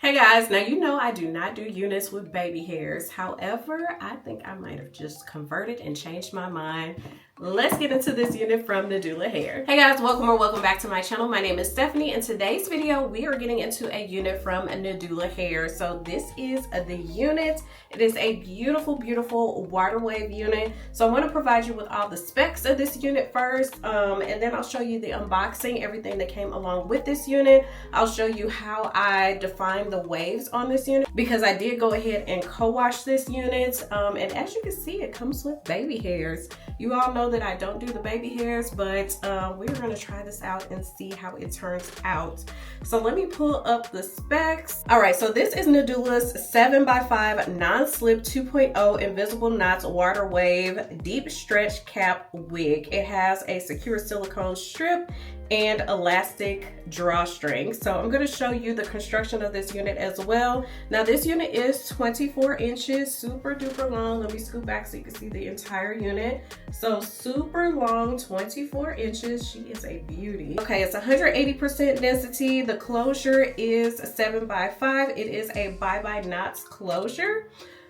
Hey guys, now you know I do not do units with baby hairs. However, I think I might have just converted and changed my mind. Let's get into this unit from Nadula Hair. Hey guys, welcome back to my channel. My name is Stephanie. In today's video, we are getting into a unit from Nadula Hair. So this is the unit. It is a beautiful water wave unit. So I want to provide you with all the specs of this unit first, and then I'll show you the unboxing, everything that came along with this unit. I'll show you how I define the waves on this unit because I did go ahead and co-wash this unit, and as you can see, it comes with baby hairs. You all know that I don't do the baby hairs, but we're gonna try this out and see how it turns out. So let me pull up the specs. All right, so this is Nadula's 7x5 non-slip 2.0 invisible knots water wave deep stretch cap wig. It has a secure silicone strip and elastic drawstring. So I'm going to show you the construction of this unit as well. Now this unit is 24 inches, super duper long. Let me scoot back so you can see the entire unit. So super long, 24 inches. She is a beauty. Okay, it's 180% density. The closure is 7x5. It is a bye-bye knots closure.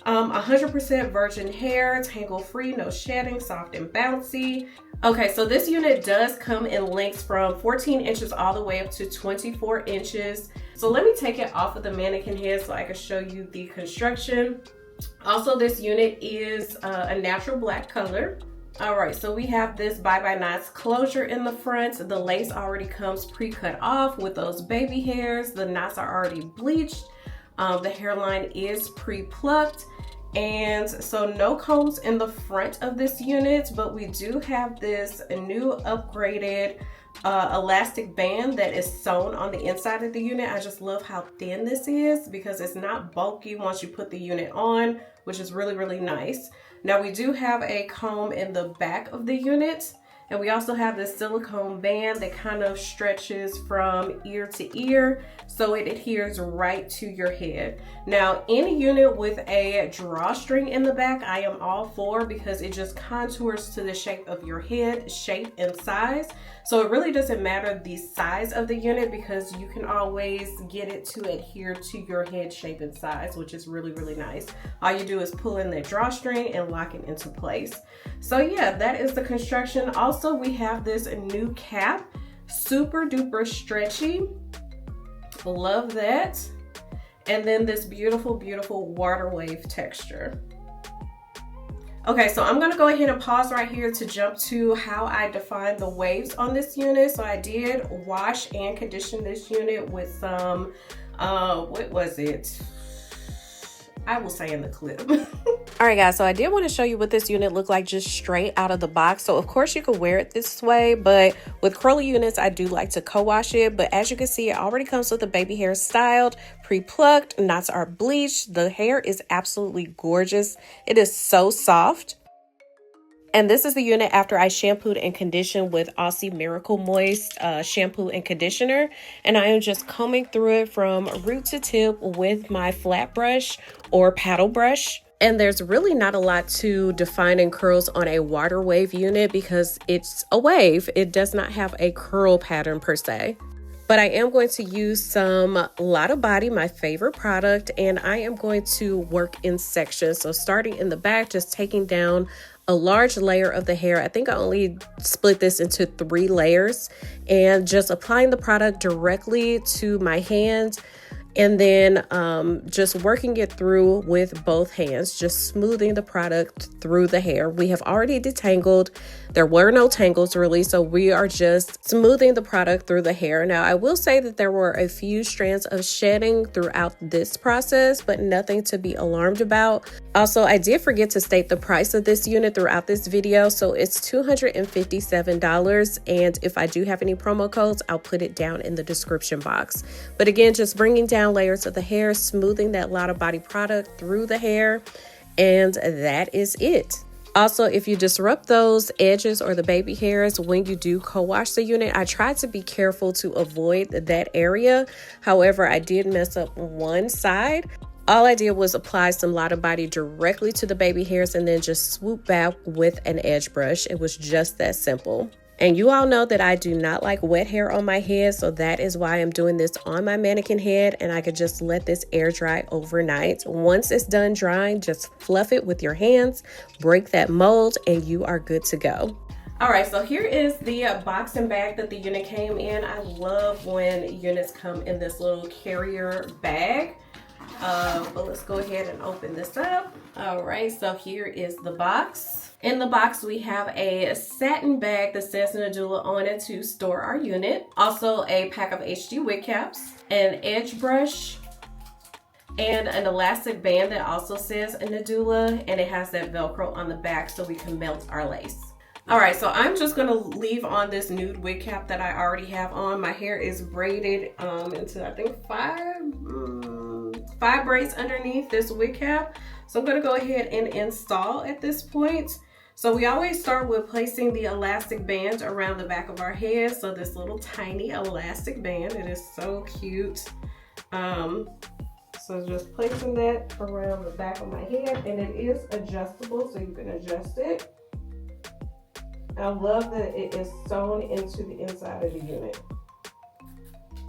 100% virgin hair, tangle free, no shedding, soft and bouncy. Okay, so this unit does come in lengths from 14 inches all the way up to 24 inches. So let me take it off of the mannequin head so I can show you the construction. Also, this unit is a natural black color. All right, so we have this bye-bye knots closure in the front. The lace already comes pre-cut off with those baby hairs. The knots are already bleached. The hairline is pre-plucked. And so no combs in the front of this unit, but we do have this new upgraded elastic band that is sewn on the inside of the unit. I just love how thin this is because it's not bulky once you put the unit on, which is really nice. Now we do have a comb in the back of the unit. And we also have this silicone band that kind of stretches from ear to ear, so it adheres right to your head. Now, any unit with a drawstring in the back, I am all for because it just contours to the shape of your head, shape and size. So it really doesn't matter the size of the unit because you can always get it to adhere to your head shape and size, which is really nice. All you do is pull in the drawstring and lock it into place. So yeah, that is the construction. Also, we have this new cap, super duper stretchy. Love that. And then this beautiful water wave texture. Okay, so I'm gonna go ahead and pause right here to jump to how I define the waves on this unit. So I did wash and condition this unit with some, what was it? I will say in the clip. All right guys, so I did want to show you what this unit looked like just straight out of the box. So of course you could wear it this way, but with curly units, I do like to co-wash it. But as you can see, it already comes with the baby hair styled, pre-plucked, knots are bleached. The hair is absolutely gorgeous. It is so soft. And this is the unit after I shampooed and conditioned with Aussie Miracle Moist shampoo and conditioner. And I am just combing through it from root to tip with my flat brush or paddle brush. And there's really not a lot to define in curls on a water wave unit because it's a wave. It does not have a curl pattern per se. But I am going to use some Lotta Body, my favorite product, and I am going to work in sections. So starting in the back, just taking down a large layer of the hair. I think I only split this into 3 layers and just applying the product directly to my hand. And then just working it through with both hands, just smoothing the product through the hair. We have already detangled. There were no tangles really, so we are just smoothing the product through the hair. Now, I will say that there were a few strands of shedding throughout this process, but nothing to be alarmed about. Also, I did forget to state the price of this unit throughout this video, so it's $257. And if I do have any promo codes, I'll put it down in the description box. But again, just bringing down layers of the hair, smoothing that Lotta Body product through the hair, and that is it. Also, if you disrupt those edges or the baby hairs when you do co-wash the unit, I try to be careful to avoid that area. However, I did mess up one side. All I did was apply some Lotta Body directly to the baby hairs and then just swoop back with an edge brush. It was just that simple. And you all know that I do not like wet hair on my head, so that is why I'm doing this on my mannequin head, and I could just let this air dry overnight. Once it's done drying, just fluff it with your hands, break that mold, and you are good to go. All right, so here is the box and bag that the unit came in. I love when units come in this little carrier bag. But let's go ahead and open this up. All right, so here is the box. In the box, we have a satin bag that says Nadula on it to store our unit. Also a pack of HD wig caps, an edge brush, and an elastic band that also says Nadula, and it has that Velcro on the back so we can melt our lace. All right, so I'm just gonna leave on this nude wig cap that I already have on. My hair is braided into, I think, five braids underneath this wig cap. So I'm gonna go ahead and install at this point. So we always start with placing the elastic band around the back of our head. So this little tiny elastic band, it is so cute. So just placing that around the back of my head, and it is adjustable, so you can adjust it. I love that it is sewn into the inside of the unit.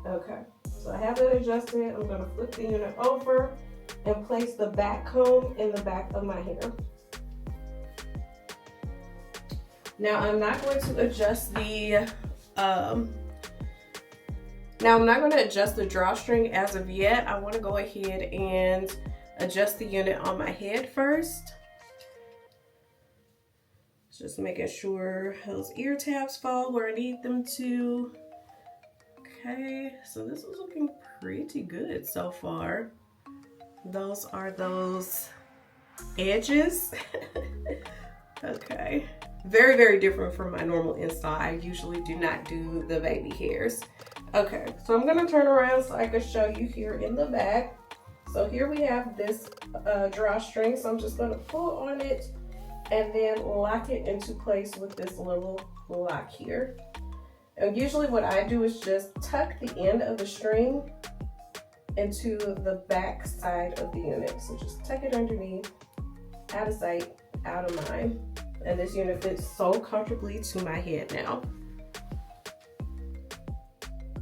Okay, so I have it adjusted. I'm gonna flip the unit over and place the back comb in the back of my hair. Now I'm not going to adjust the drawstring as of yet. I want to go ahead and adjust the unit on my head first. Just making sure those ear tabs fall where I need them to. Okay, so this is looking pretty good so far. Those are those edges. Okay, very, very different from my normal install. I usually do not do the baby hairs. Okay, so I'm gonna turn around so I can show you here in the back. So here we have this drawstring, so I'm just gonna pull on it and then lock it into place with this little lock here. And usually what I do is just tuck the end of the string into the back side of the unit. So just tuck it underneath, out of sight, out of mind. And this unit fits so comfortably to my head now.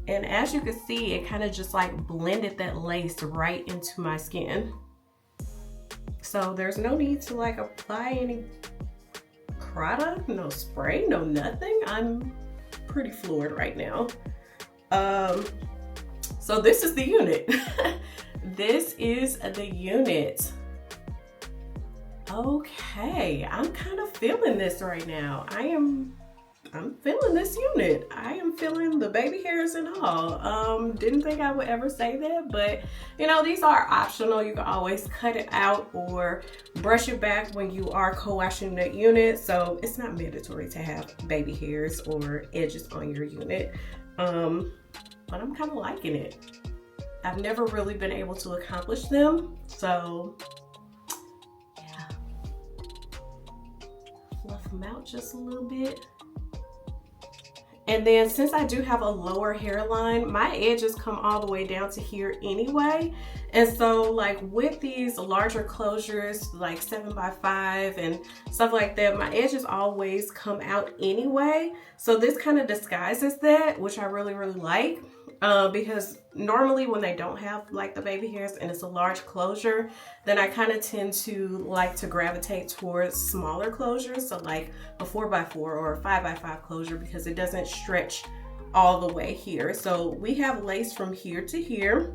And as you can see, it kind of just like blended that lace right into my skin. So there's no need to like apply any product, no spray, no nothing. I'm pretty fluid right now. So this is the unit. This is the unit. Okay, I'm kind of feeling this right now. I'm feeling this unit. I am feeling the baby hairs and all. Didn't think I would ever say that, but you know, these are optional. You can always cut it out or brush it back when you are co-washing that unit. So it's not mandatory to have baby hairs or edges on your unit. But I'm kind of liking it. I've never really been able to accomplish them. So yeah, fluff them out just a little bit. And then since I do have a lower hairline, my edges come all the way down to here anyway. And so like with these larger closures, like 7x5 and stuff like that, my edges always come out anyway. So this kind of disguises that, which I really, really like. Because normally when they don't have like the baby hairs and it's a large closure, then I kind of tend to like to gravitate towards smaller closures. So like a 4x4 or a 5x5 closure, because it doesn't stretch all the way here. So we have lace from here to here.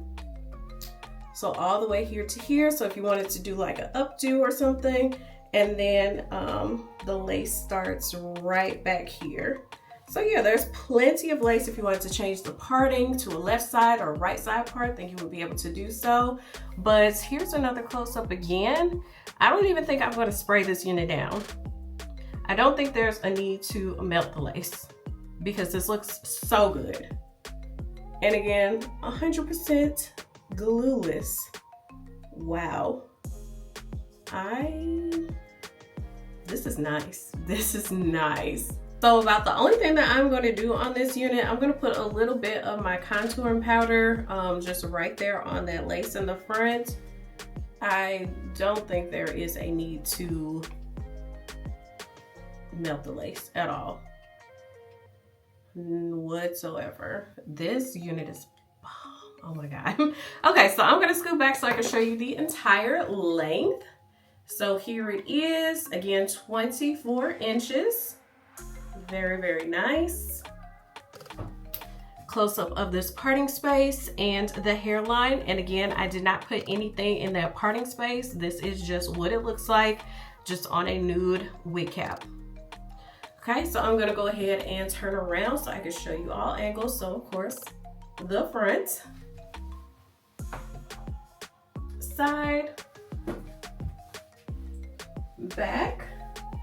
So all the way here to here. So if you wanted to do like an updo or something, and then the lace starts right back here. So yeah, there's plenty of lace. If you wanted to change the parting to a left side or right side part, then you would be able to do so. But here's another close-up again. I don't even think I'm going to spray this unit down. I don't think there's a need to melt the lace because this looks so good. And again, 100% glueless. Wow. This is nice. This is nice. So about the only thing that I'm going to do on this unit, I'm going to put a little bit of my contouring powder just right there on that lace in the front. I don't think there is a need to melt the lace at all. whatsoever. This unit is bomb. Oh my God. Okay, so I'm gonna scoot back so I can show you the entire length. So here it is, again, 24 inches. Very, very nice. Close up of this parting space and the hairline. And again, I did not put anything in that parting space. This is just what it looks like, just on a nude wig cap. Okay, so I'm gonna go ahead and turn around so I can show you all angles. So of course, the front, side, back.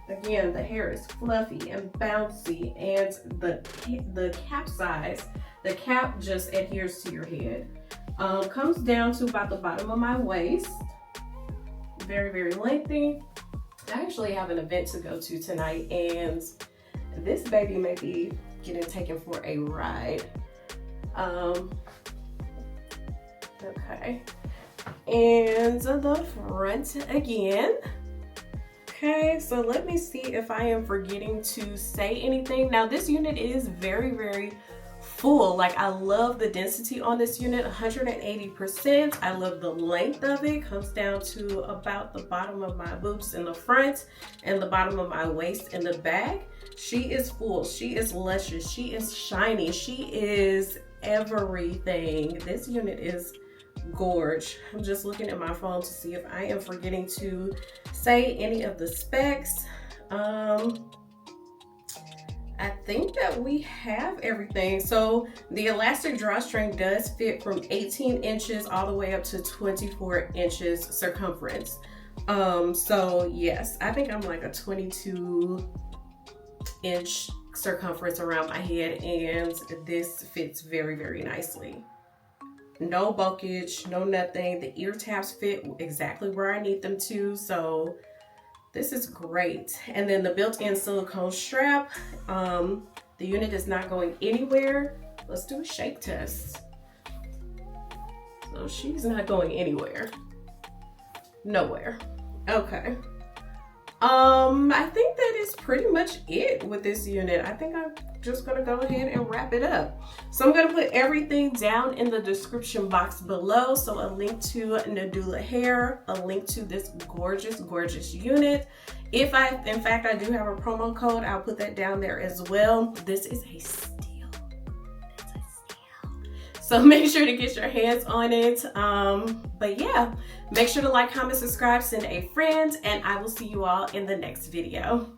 Again, the hair is fluffy and bouncy, and the cap size, the cap just adheres to your head. Comes down to about the bottom of my waist. Very, very lengthy. I actually have an event to go to tonight, and this baby may be getting taken for a ride. Okay. And the front again. Okay, so let me see if I am forgetting to say anything. Now this unit is very, very full. Like, I love the density on this unit, 180%. I love the length of it. Comes down to about the bottom of my boobs in the front and the bottom of my waist in the back. She is full, she is luscious, she is shiny, she is everything. This unit is gorge. I'm just looking at my phone to see if I am forgetting to say any of the specs. I think that we have everything. So the elastic drawstring does fit from 18 inches all the way up to 24 inches circumference. So yes, I think I'm like a 22-inch circumference around my head, and this fits very, very nicely. No bulkage, no nothing. The ear tabs fit exactly where I need them to, so this is great. And then the built-in silicone strap. The unit is not going anywhere. Let's do a shake test. So she's not going anywhere. Nowhere. Okay. I think that is pretty much it with this unit. I think I'm just gonna go ahead and wrap it up. So I'm gonna put everything down in the description box below. So a link to Nadula hair, a link to this gorgeous, gorgeous unit. If in fact I do have a promo code, I'll put that down there as well. This is a steal. It's a steal. So make sure to get your hands on it. But yeah, make sure to like, comment, subscribe, send a friend, and I will see you all in the next video.